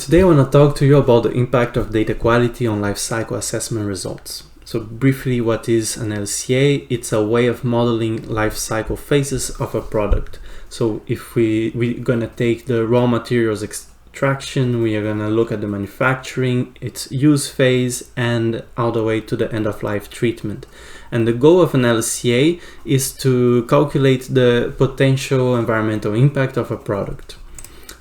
Today I want to talk to you about the impact of data quality on lifecycle assessment results. So briefly, what is an LCA? It's a way of modeling lifecycle phases of a product. So if we're going to take the raw materials extraction, we are going to look at the manufacturing, its use phase, and all the way to the end of life treatment. And the goal of an LCA is to calculate the potential environmental impact of a product.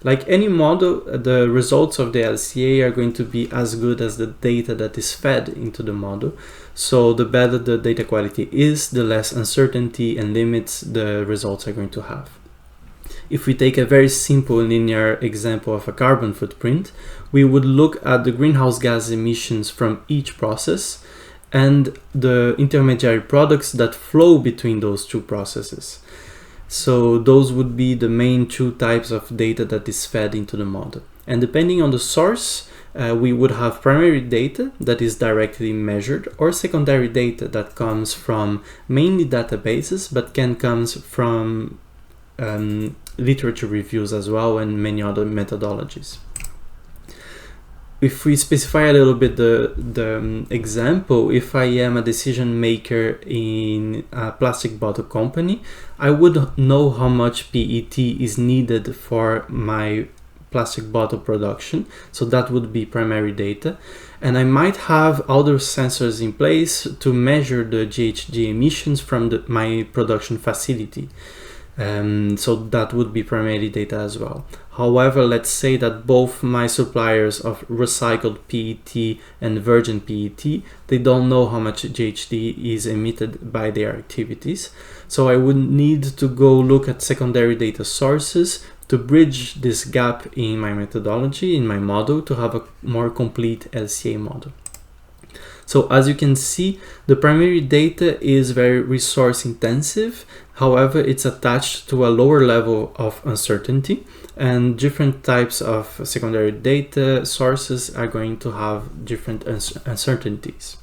Like any model, the results of the LCA are going to be as good as the data that is fed into the model. So the better the data quality is, the less uncertainty and limits the results are going to have. If we take a very simple linear example of a carbon footprint, we would look at the greenhouse gas emissions from each process and the intermediary products that flow between those two processes. So those would be the main two types of data that is fed into the model. And depending on the source, we would have primary data that is directly measured or secondary data that comes from mainly databases, but can come from literature reviews as well and many other methodologies. If we specify a little bit the example, if I am a decision maker in a plastic bottle company, I would know how much PET is needed for my plastic bottle production. So that would be primary data. And I might have other sensors in place to measure the GHG emissions from my production facility. So that would be primary data as well. However, let's say that both my suppliers of recycled PET and virgin PET, they don't know how much GHG is emitted by their activities. So I would need to go look at secondary data sources to bridge this gap in my methodology, in my model, to have a more complete LCA model. So as you can see, the primary data is very resource intensive. However, it's attached to a lower level of uncertainty, and different types of secondary data sources are going to have different uncertainties.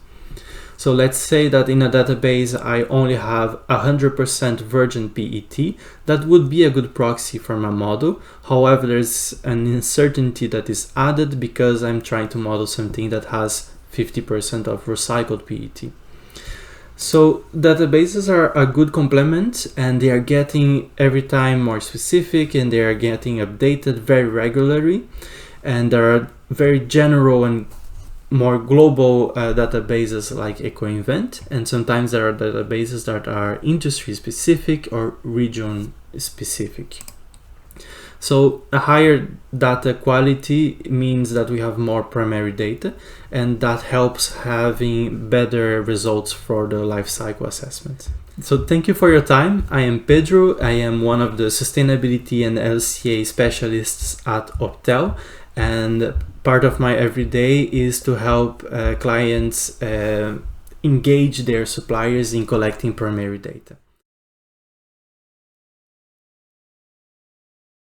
So let's say that in a database I only have 100% virgin PET. That would be a good proxy for my model. However, there's an uncertainty that is added because I'm trying to model something that has 50% of recycled PET. So databases are a good complement, and they are getting every time more specific, and they are getting updated very regularly. And there are very general and more global databases like EcoInvent, and sometimes there are databases that are industry specific or region specific. So a higher data quality means that we have more primary data, and that helps having better results for the life cycle assessment. So thank you for your time. I am Pedro. I am one of the sustainability and LCA specialists at Optel, and part of my everyday is to help clients engage their suppliers in collecting primary data.